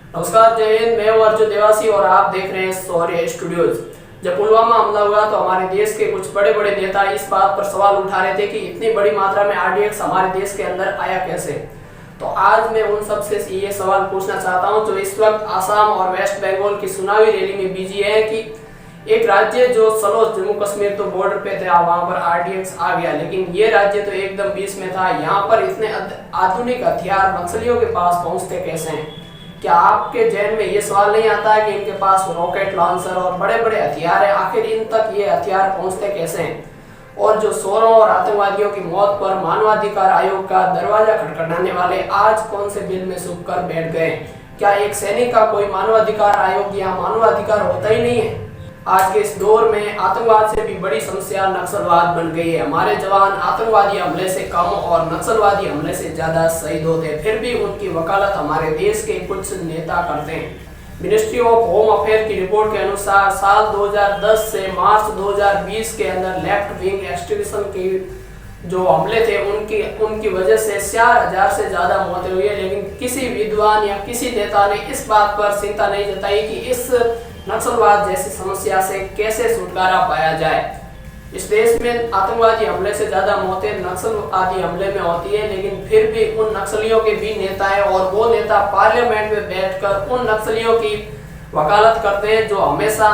नमस्कार, जय हिंद। मैं हूं अर्जुन देवासी और आप देख रहे हैं शौर्य स्टूडियोज। जब पुलवामा हमला हुआ तो हमारे देश के कुछ बड़े बड़े नेता इस बात पर सवाल उठा रहे थे कि इतनी बड़ी मात्रा में आरडीएक्स हमारे देश के अंदर आया कैसे। तो आज मैं उन सब से ये सवाल पूछना चाहता हूं जो इस वक्त आसाम और वेस्ट बंगाल की चुनावी रैली में बिजी है कि एक राज्य जो चलो जम्मू कश्मीर तो बॉर्डर पे था, वहां पर आरडीएक्स आ गया, लेकिन ये राज्य तो एकदम बीच में था। यहाँ पर इतने आधुनिक हथियार नक्सलियों के पास पहुंचते कैसे हैं? क्या आपके जहन में ये सवाल नहीं आता है कि इनके पास रॉकेट लॉन्चर और बड़े बड़े हथियार है, आखिर इन तक ये हथियार पहुंचते कैसे हैं? और जो चोरों और आतंकवादियों की मौत पर मानवाधिकार आयोग का दरवाजा खटखटाने वाले आज कौन से बिल में छुप कर बैठ गए? क्या एक सैनिक का कोई मानवाधिकार आयोग या मानवाधिकार होता ही नहीं है? आज के इस दौर में आतंकवाद से भी बड़ी समस्या नक्सलवाद बन गई है। हमारे जवान आतंकवादी हमले से कम और नक्सलवादी हमले से ज्यादा शहीद होते हैं, फिर भी उनकी वकालत हमारे देश के कुछ नेता करते हैं। मिनिस्ट्री ऑफ होम अफेयर की रिपोर्ट के अनुसार साल 2010 से मार्च 2020 के अंदर लेफ्ट विंग एक्सट्रीमिज्म की जो हमले थे उनकी वजह से 4000 से ज्यादा मौतें हुई है, लेकिन किसी विद्वान या किसी नेता ने इस बात पर चिंता नहीं जताई कि इस नक्सलवाद जैसी समस्या से कैसे छुटकारा पाया जाए। इस देश में आतंकवादी हमले से ज्यादा मौतें नक्सलवादी हमले में होती है, लेकिन फिर भी उन नक्सलियों के भी नेता है और वो नेता पार्लियामेंट में बैठकर उन नक्सलियों की वकालत करते हैं जो हमेशा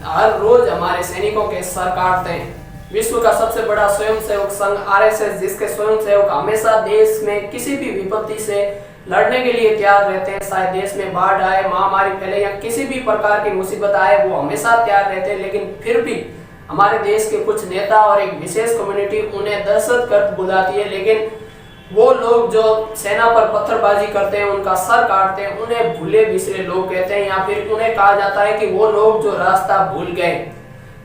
हर रोज हमारे सैनिकों के सर काटते हैं। विश्व का सबसे बड़ा स्वयंसेवक संघ आरएसएस, जिसके स्वयंसेवक हमेशा देश में किसी भी विपत्ति से लड़ने के लिए तैयार रहते हैं, चाहे देश में बाढ़ आए, महामारी फैले या किसी भी प्रकार की मुसीबत आए, वो हमेशा तैयार रहते हैं। लेकिन फिर भी हमारे देश के कुछ नेता और एक विशेष कम्युनिटी उन्हें दहशतगर्द बुलाती है, लेकिन वो लोग जो सेना पर पत्थरबाजी करते हैं, उनका सर काटते हैं, उन्हें भूले बिसरे लोग कहते हैं, या फिर उन्हें कहा जाता है कि वो लोग जो रास्ता भूल गए।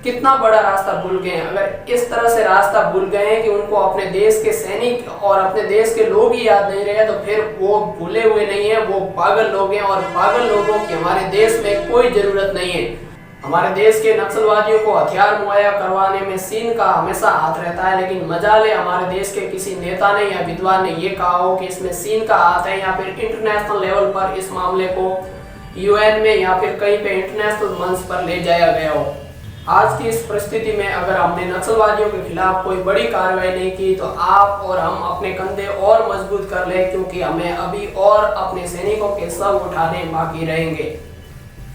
कितना बड़ा रास्ता भूल गए हैं? अगर इस तरह से रास्ता भूल गए हैं कि उनको अपने देश के सैनिक और अपने देश के लोग ही याद नहीं रहे, तो फिर वो भूले हुए नहीं है, वो पागल लोग हैं। और पागल लोगों की हमारे देश में कोई जरूरत नहीं है। हमारे देश के नक्सलवादियों को हथियार मुहैया करवाने में चीन का हमेशा हाथ रहता है, लेकिन मजाले हमारे देश के किसी नेता ने या विद्वान ने ये कहा हो कि इसमें चीन का हाथ है, या फिर इंटरनेशनल लेवल पर इस मामले को यूएन में या फिर कहीं पे इंटरनेशनल मंच पर ले जाया गया हो। आज की इस परिस्थिति में अगर हमने नक्सलवादियों के खिलाफ कोई बड़ी कार्रवाई नहीं की तो आप और हम अपने कंधे और मजबूत कर लें, क्योंकि हमें अभी और अपने सैनिकों के सब उठाने बाकी रहेंगे।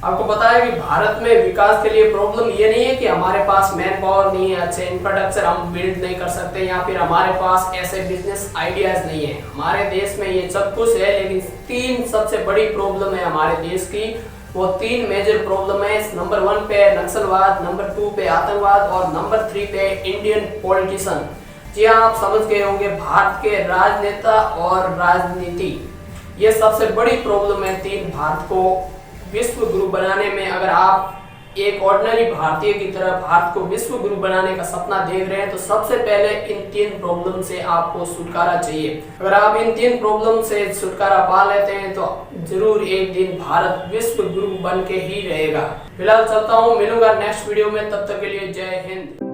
आपको पता है कि भारत में विकास के लिए प्रॉब्लम ये नहीं है कि हमारे पास मैन पावर नहीं है, अच्छे इंफ्रास्ट्रक्चर हम बिल्ड नहीं कर सकते, या फिर हमारे पास ऐसे बिजनेस आइडियाज नहीं है। हमारे देश में ये सब कुछ है, लेकिन तीन सबसे बड़ी प्रॉब्लम है हमारे देश की। वो तीन मेजर प्रॉब्लम है। नंबर 1 पे नक्सलवाद, नंबर 2 पे आतंकवाद और नंबर 3 पे इंडियन पॉलिटिशियन। जी हाँ, आप समझ गए होंगे, भारत के राजनेता और राजनीति, ये सबसे बड़ी प्रॉब्लम है। तीन भारत को विश्व गुरु बनाने में, अगर आप एक ऑर्डिनरी भारतीय की तरह भारत को विश्व गुरु बनाने का सपना देख रहे हैं तो सबसे पहले इन तीन प्रॉब्लम से आपको छुटकारा चाहिए। अगर आप इन तीन प्रॉब्लम से छुटकारा पा लेते हैं तो जरूर एक दिन भारत विश्व गुरु बन के ही रहेगा। फिलहाल चलता हूँ, मिलूंगा नेक्स्ट वीडियो में, तब तक के लिए जय हिंद।